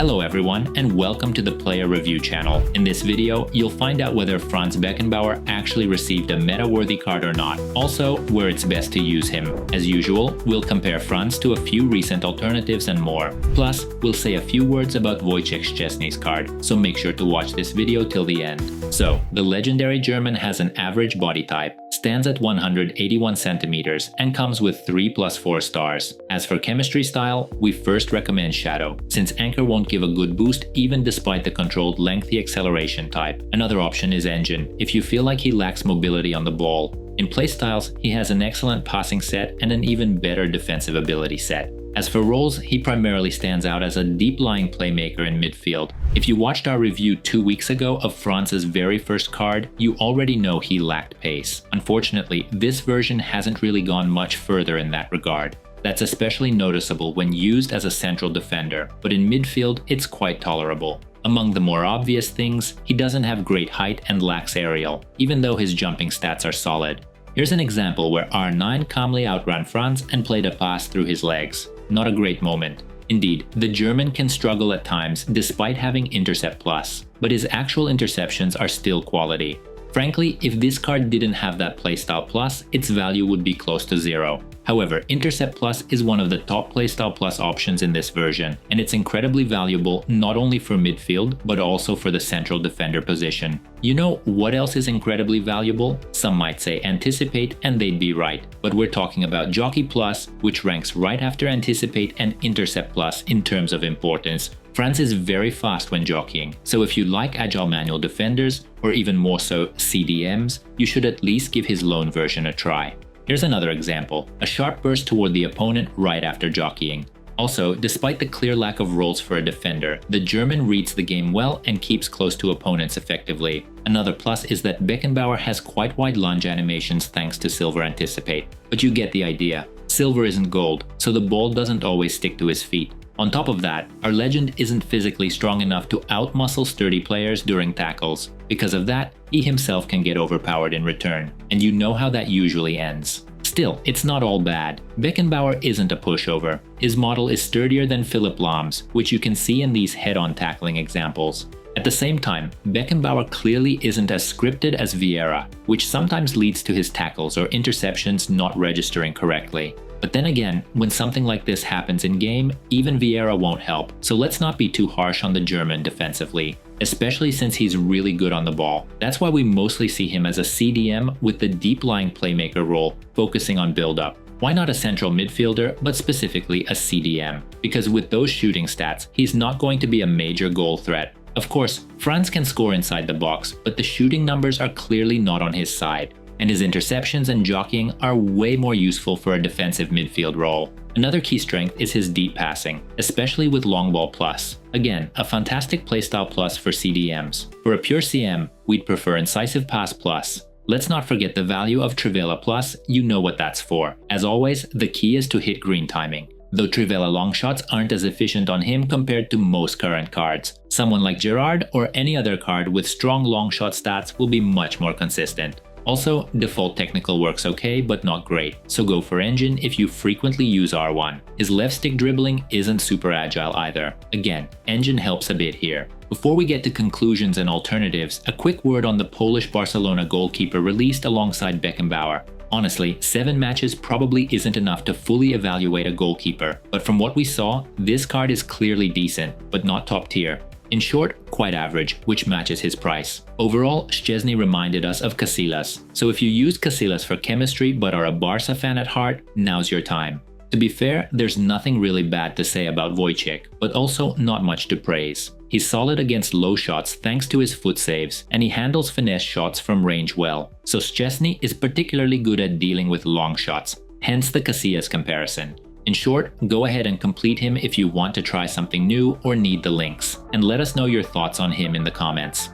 Hello everyone, and welcome to the Player Review channel. In this video, you'll find out whether Franz Beckenbauer actually received a meta-worthy card or not, also where it's best to use him. As usual, we'll compare Franz to a few recent alternatives and more. Plus, we'll say a few words about Wojciech Szczesny's card, so make sure to watch this video till the end. So, the legendary German has an average body type, stands at 181 centimeters, and comes with 3+4 stars. As for chemistry style, we first recommend Shadow, since Anchor won't give a good boost even despite the controlled lengthy acceleration type. Another option is Engine, if you feel like he lacks mobility on the ball. In playstyles, he has an excellent passing set and an even better defensive ability set. As for roles, he primarily stands out as a deep-lying playmaker in midfield. If you watched our review 2 weeks ago of Franz's very first card, you already know he lacked pace. Unfortunately, this version hasn't really gone much further in that regard. That's especially noticeable when used as a central defender, but in midfield, it's quite tolerable. Among the more obvious things, he doesn't have great height and lacks aerial, even though his jumping stats are solid. Here's an example where R9 calmly outran Franz and played a pass through his legs. Not a great moment. Indeed, the German can struggle at times despite having Intercept Plus, but his actual interceptions are still quality. Frankly, if this card didn't have that playstyle plus, its value would be close to zero. However, Intercept Plus is one of the top playstyle plus options in this version, and it's incredibly valuable not only for midfield, but also for the central defender position. You know what else is incredibly valuable? Some might say Anticipate, and they'd be right, but we're talking about Jockey Plus, which ranks right after Anticipate and Intercept Plus in terms of importance. Franz is very fast when jockeying, so if you like agile manual defenders, or even more so CDMs, you should at least give his lone version a try. Here's another example, a sharp burst toward the opponent right after jockeying. Also, despite the clear lack of roles for a defender, the German reads the game well and keeps close to opponents effectively. Another plus is that Beckenbauer has quite wide lunge animations thanks to Silver Anticipate, but you get the idea. Silver isn't gold, so the ball doesn't always stick to his feet. On top of that, our legend isn't physically strong enough to outmuscle sturdy players during tackles. Because of that, he himself can get overpowered in return, and you know how that usually ends. Still, it's not all bad. Beckenbauer isn't a pushover. His model is sturdier than Philipp Lahm's, which you can see in these head-on tackling examples. At the same time, Beckenbauer clearly isn't as scripted as Vieira, which sometimes leads to his tackles or interceptions not registering correctly. But then again, when something like this happens in-game, even Vieira won't help, so let's not be too harsh on the German defensively, especially since he's really good on the ball. That's why we mostly see him as a CDM with the deep-lying playmaker role, focusing on build-up. Why not a central midfielder, but specifically a CDM? Because with those shooting stats, he's not going to be a major goal threat. Of course, Franz can score inside the box, but the shooting numbers are clearly not on his side, and his interceptions and jockeying are way more useful for a defensive midfield role. Another key strength is his deep passing, especially with long ball plus. Again, a fantastic playstyle plus for CDMs. For a pure CM, we'd prefer incisive pass plus. Let's not forget the value of Trivela plus, you know what that's for. As always, the key is to hit green timing. Though Trivela long shots aren't as efficient on him compared to most current cards. Someone like Gerard or any other card with strong long shot stats will be much more consistent. Also, default technical works okay, but not great, so go for Engine if you frequently use R1. His left stick dribbling isn't super agile either. Again, Engine helps a bit here. Before we get to conclusions and alternatives, a quick word on the Polish Barcelona goalkeeper released alongside Beckenbauer. Honestly, 7 matches probably isn't enough to fully evaluate a goalkeeper, but from what we saw, this card is clearly decent, but not top tier. In short, quite average, which matches his price. Overall, Szczesny reminded us of Casillas, so if you used Casillas for chemistry but are a Barca fan at heart, now's your time. To be fair, there's nothing really bad to say about Wojciech, but also not much to praise. He's solid against low shots thanks to his foot saves, and he handles finesse shots from range well, so Szczesny is particularly good at dealing with long shots, hence the Casillas comparison. In short, go ahead and complete him if you want to try something new or need the links, and let us know your thoughts on him in the comments.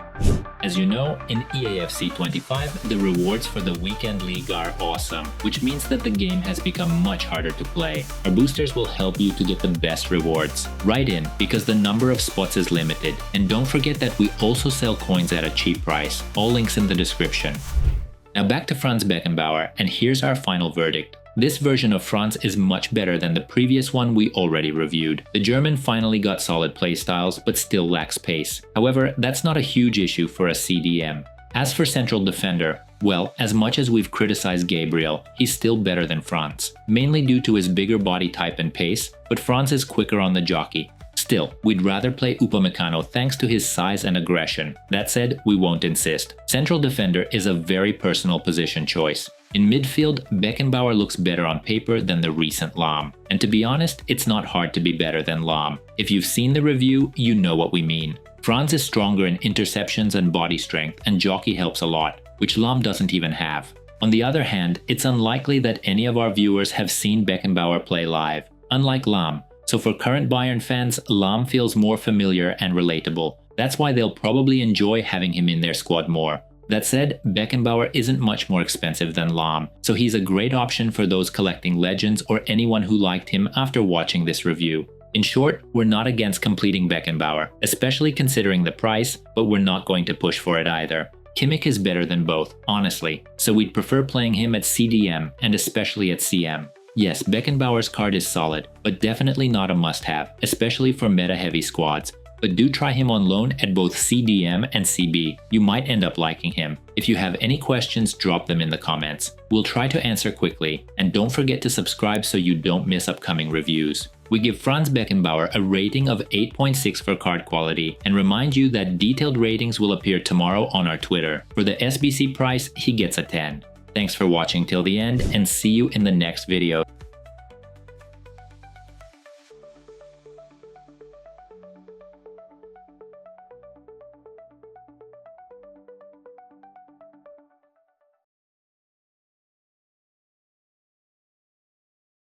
As you know, in EAFC 25, the rewards for the Weekend League are awesome, which means that the game has become much harder to play. Our boosters will help you to get the best rewards. Write in, because the number of spots is limited, and don't forget that we also sell coins at a cheap price. All links in the description. Now back to Franz Beckenbauer, and here's our final verdict. This version of Franz is much better than the previous one we already reviewed. The German finally got solid playstyles, but still lacks pace. However, that's not a huge issue for a CDM. As for central defender, well, as much as we've criticized Gabriel, he's still better than Franz, mainly due to his bigger body type and pace, but Franz is quicker on the jockey. Still, we'd rather play Upamecano thanks to his size and aggression. That said, we won't insist. Central defender is a very personal position choice. In midfield, Beckenbauer looks better on paper than the recent Lahm. And to be honest, it's not hard to be better than Lahm. If you've seen the review, you know what we mean. Franz is stronger in interceptions and body strength, and jockey helps a lot, which Lahm doesn't even have. On the other hand, it's unlikely that any of our viewers have seen Beckenbauer play live, unlike Lahm. So for current Bayern fans, Lahm feels more familiar and relatable. That's why they'll probably enjoy having him in their squad more. That said, Beckenbauer isn't much more expensive than Lahm, so he's a great option for those collecting legends or anyone who liked him after watching this review. In short, we're not against completing Beckenbauer, especially considering the price, but we're not going to push for it either. Kimmich is better than both, honestly, so we'd prefer playing him at CDM and especially at CM. Yes, Beckenbauer's card is solid, but definitely not a must-have, especially for meta-heavy squads. But do try him on loan at both CDM and CB. You might end up liking him. If you have any questions, drop them in the comments. We'll try to answer quickly, and don't forget to subscribe so you don't miss upcoming reviews. We give Franz Beckenbauer a rating of 8.6 for card quality, and remind you that detailed ratings will appear tomorrow on our Twitter. For the SBC price, he gets a 10. Thanks for watching till the end, and see you in the next video.